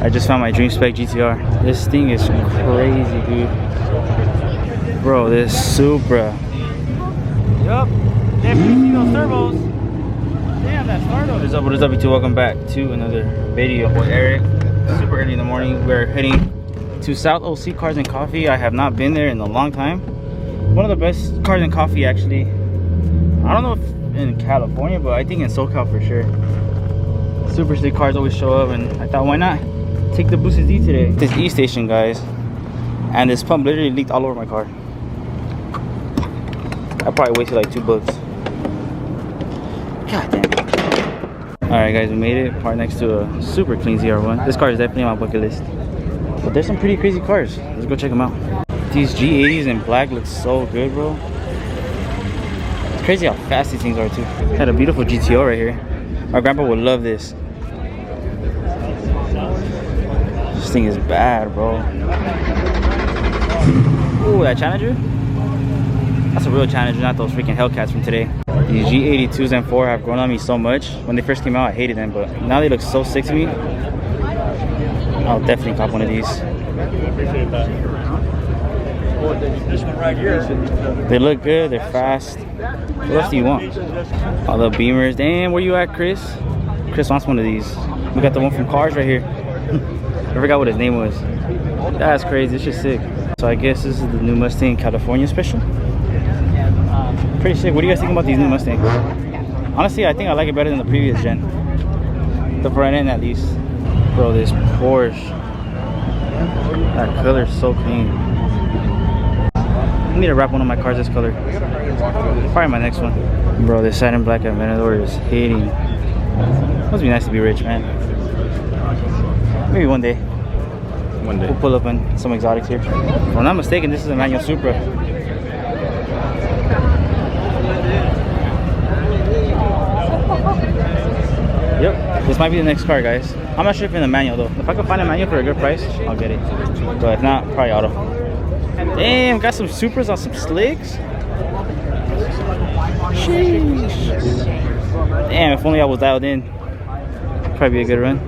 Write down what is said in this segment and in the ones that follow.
I just found my dream spec GTR. This thing is crazy, dude. Bro, this Supra. Yup. Definitely see those turbos. Damn, that started. What is up, YouTube? Welcome back to another video with Eric. Super early in the morning. We're heading to South OC Cars and Coffee. I have not been there in a long time. One of the best cars and coffee, actually. I don't know if in California, but I think in SoCal for sure. Super slick cars always show up, and I thought, why not take the Boosted D today? This E station, guys, and this pump literally leaked all over my car. I probably wasted like $2. God damn it. Alright guys, we made it. Parked next to a super clean ZR1. This car is definitely on my bucket list. But there's some pretty crazy cars. Let's go check them out. These G80s in black look so good, bro. It's crazy how fast these things are too. Had a beautiful GTO right here. My grandpa would love this. This thing is bad, bro. Ooh, that Challenger? That's a real Challenger, not those freaking Hellcats from today. These G82s and 4 have grown on me so much. When they first came out, I hated them, but now they look so sick to me. I'll definitely cop one of these. Appreciate that. This one right here. They look good, they're fast. What else do you want? All the Beamers. Damn, where you at, Chris? Chris wants one of these. We got the one from Cars right here. I forgot what his name was. That's crazy, it's just sick. So I guess this is the new Mustang California special. Pretty sick. What do you guys think about these new Mustangs? Honestly, I think I like it better than the previous gen. The front end at least. Bro, this Porsche. That color is so clean. I need to wrap one of my cars this color. Probably my next one. Bro, this satin black Aventador is hitting. Must be nice to be rich, man. Maybe one day. One day. We'll pull up on some exotics here. If I'm not mistaken, this is a manual Supra. Yep, this might be the next car, guys. I'm not sure if in the manual though. If I can find a manual for a good price, I'll get it. But if not, probably auto. Damn, got some Supras on some slicks. Sheesh. Damn, if only I was dialed in. Probably be a good run.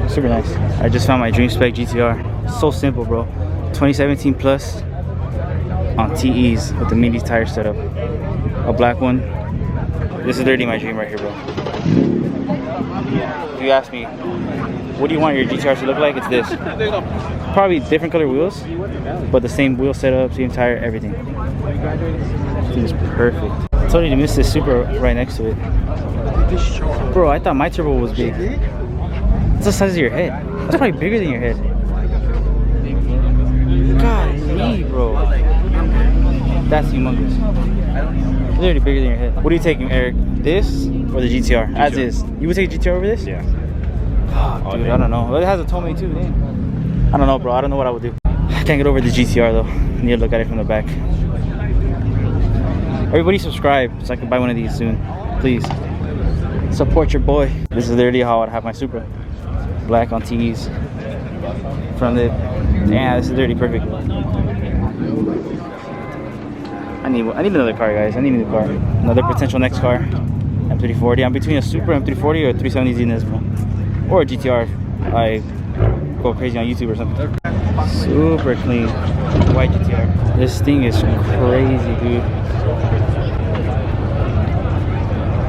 Super nice. I just found my dream spec GTR. So simple, bro. 2017 plus on TEs with the mini tire setup. A black one. This is literally my dream right here, bro. If you ask me, what do you want your GTR to look like? It's this. Probably different color wheels, but the same wheel setup, same tire, everything. This thing is perfect. I totally missed this Supra right next to it. Bro, I thought my turbo was big. It's the size of your head. That's probably bigger than your head. Golly, bro. That's humongous. Literally bigger than your head. What are you taking, Eric? This or the GTR? As is. You would take a GTR over this? Yeah. Oh, dude, I don't know. It has a Tomei too, damn. I don't know, bro. I don't know what I would do. I can't get over the GTR though. I need to look at it from the back. Everybody subscribe so I can buy one of these soon. Please. Support your boy. This is literally how I'd have my Supra. Black on TEs. Front lip. Damn, this is literally perfect. I need another car, guys. I need a new car. Another potential next car. M340. I'm between a Supra M340 or a 370 Z Nismo. Or a GTR. I go crazy on YouTube or something. Super clean. White GTR. This thing is crazy, dude.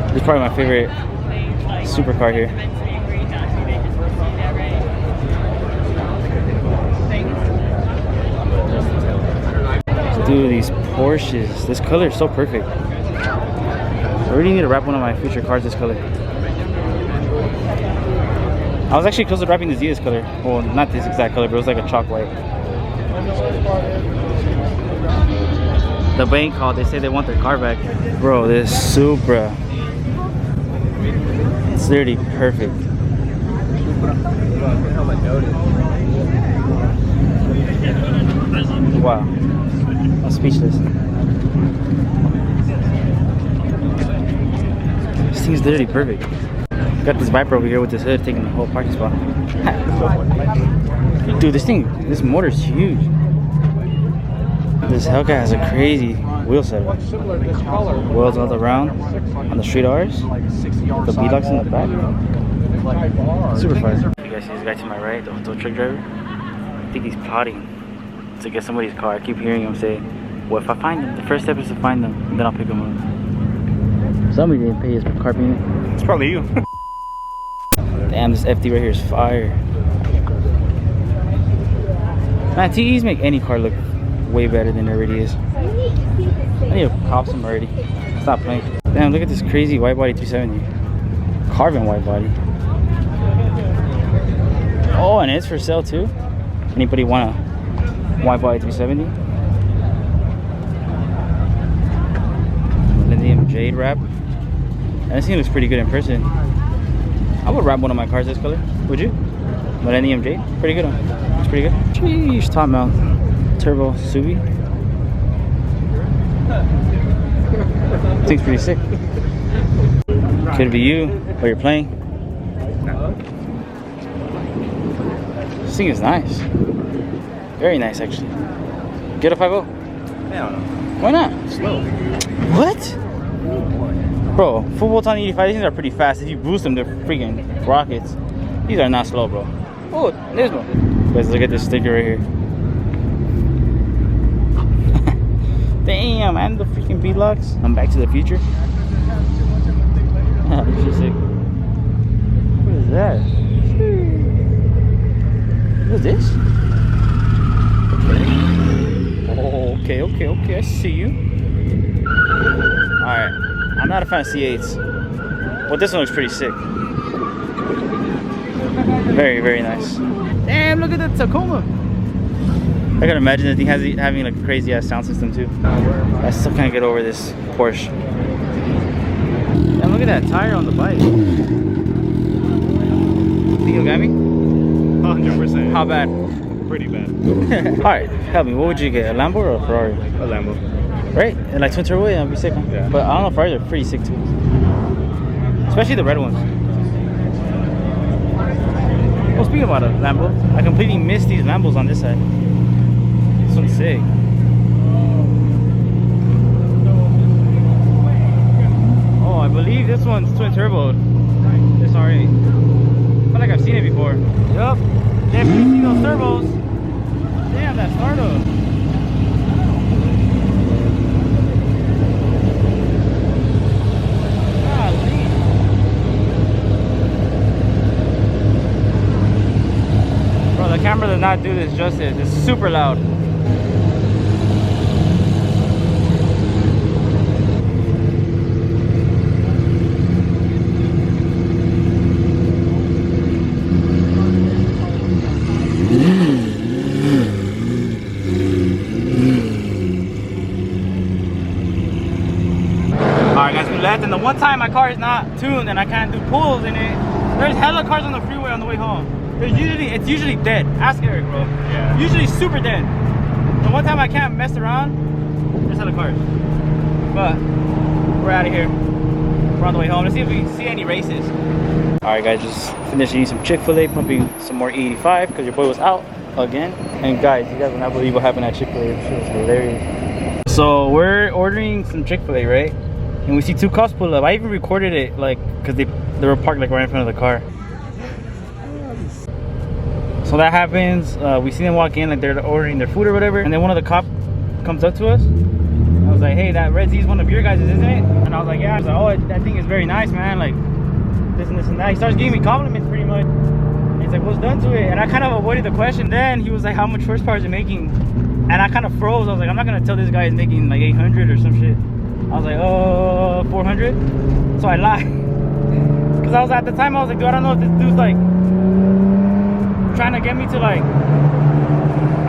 This is probably my favorite supercar here. Dude, these Porsches. This color is so perfect. I really need to wrap one of my future cars this color. I was actually close to wrapping the Z this color. Well, not this exact color, but it was like a chalk white. The bank called. They say they want their car back. Bro, this Supra. It's literally perfect. Wow. I'm speechless. This thing's literally perfect. Got this Viper over here with this hood taking the whole parking spot. Dude, this motor's huge. This Hellcat has a crazy wheel setup. Wheels all around on the street R's. The B-locks in the back. Super fire. You guys see this guy to my right, the truck driver? I think he's plotting to get somebody's car. I keep hearing him say, well, if I find them, the first step is to find them, and then I'll pick them up. Somebody didn't pay his car payment. It's probably you. Damn, this FD right here is fire. Man, TEs make any car look way better than it already is. I need to cop some already. Stop playing. Damn, look at this crazy wide body 370. Carbon wide body. Oh, and it's for sale too. Anybody want a wide body 370? Millennium Jade wrap. And this thing looks pretty good in person. I would wrap one of my cars this color. Would you? Millennium Jade. Pretty good one. Looks pretty good. Sheesh, top mount. Turbo Subi. Thing's pretty sick. Could be you, or you're playing. This thing is nice. Very nice, actually. Get a 5.0. Hell no. Why not? Slow. What? Bro, full bolt on 85, these things are pretty fast. If you boost them, they're freaking rockets. These are not slow, bro. Oh, there's one. Guys, look at this sticker right here. Damn, and the freaking beadlocks. I'm Back to the Future. Oh, this is sick. What is that? What is this? Oh, okay. I see you. Alright. I'm not a fan of C8s. Well, this one looks pretty sick. Very, very nice. Damn, look at that Tacoma. I can imagine that thing having like a crazy ass sound system too. I still can't get over this Porsche. And look at that tire on the bike. Think you got me? 100%. How bad? Pretty bad. Alright, help me. What would you get? A Lambo or a Ferrari? A Lambo. Right? And like twin turbo, yeah, that'd be sick, huh? Yeah. But I don't know, Ferraris are pretty sick too. Especially the red ones. Well, speaking about a Lambo, I completely missed these Lambos on this side. This one's sick. Oh, I believe this one's twin turbo. It's alright. I feel like I've seen it before. Yup. Definitely seen those turbos. Damn, that startup. Bro, the camera does not do this justice. It's super loud. Alright guys, we left, and the one time my car is not tuned and I can't do pulls in it, there's hella cars on the freeway on the way home. It's usually dead. Ask Eric, bro. Yeah. Usually super dead. The one time I can't mess around, there's hella cars. But we're out of here. We're on the way home. Let's see if we see any races. Alright guys, just finishing some Chick-fil-A, pumping some more E85 because your boy was out again. And guys, you guys will not believe what happened at Chick-fil-A. This shit was hilarious. So we're ordering some Chick-fil-A, right? And we see two cops pull up. I even recorded it, like, because they were parked like right in front of the car. So that happens. We see them walk in, like they're ordering their food or whatever, and then one of the cops comes up to us. I was like, hey, that Red Z is one of your guys', isn't it? And I was like, yeah. I was like, oh, that thing is very nice, man. Like this and this and that. He starts giving me compliments pretty much. And he's like, what's done to it? And I kind of avoided the question. Then he was like, how much horsepower is it making? And I kind of froze. I was like, I'm not gonna tell this guy he's making like 800 or some shit. I was like, 400. So I lied. Because I was at the time, I was like, dude, I don't know if this dude's like trying to get me to like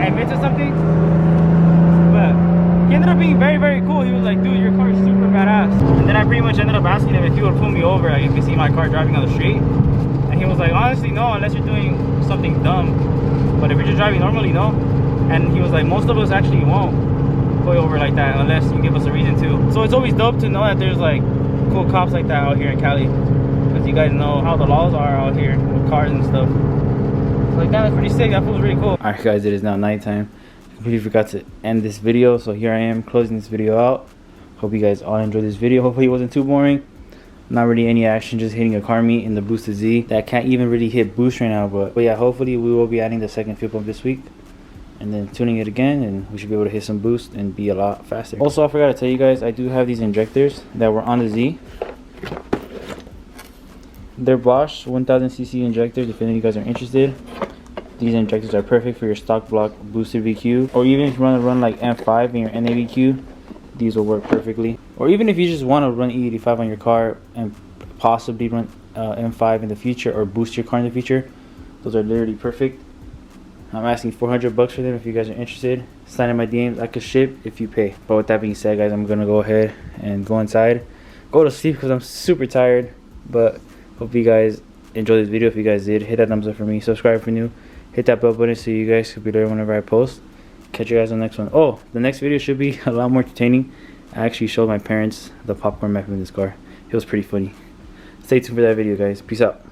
admit to something. But he ended up being very, very cool. He was like, dude, your car is super badass. And then I pretty much ended up asking him if he would pull me over. Like, you can see my car driving on the street. And he was like, honestly, no, unless you're doing something dumb. But if you're just driving normally, no. And he was like, most of us actually won't pull you over like that unless you give us a reason to. So it's always dope to know that there's like cool cops like that out here in Cali. Because you guys know how the laws are out here with cars and stuff. So like, that was pretty sick. That feels really cool. Alright guys, it is now nighttime. I completely forgot to end this video. So here I am closing this video out. Hope you guys all enjoyed this video. Hopefully it wasn't too boring. Not really any action, just hitting a car meet in the boosted Z that can't even really hit boost right now. But yeah, hopefully we will be adding the second fuel pump this week and then tuning it again, and we should be able to hit some boost and be a lot faster. Also, I forgot to tell you guys, I do have these injectors that were on the Z. They're Bosch 1000cc injectors. If any of you guys are interested, these injectors are perfect for your stock block boosted VQ, or even if you want to run like M5 in your NAVQ, these will work perfectly. Or even if you just want to run E85 on your car and possibly run M5 in the future, or boost your car in the future, those are literally perfect. I'm asking $400 for them. If you guys are interested, sign in my DMs. I could ship if you pay. But with that being said, guys, I'm gonna go ahead and go inside, go to sleep because I'm super tired. But hope you guys enjoyed this video. If you guys did, hit that thumbs up for me, subscribe if you're new, hit that bell button so you guys can be there whenever I post. Catch you guys on the next one. Oh, the next video should be a lot more entertaining. I actually showed my parents the popcorn map in this car. It was pretty funny. Stay tuned for that video, guys. Peace out.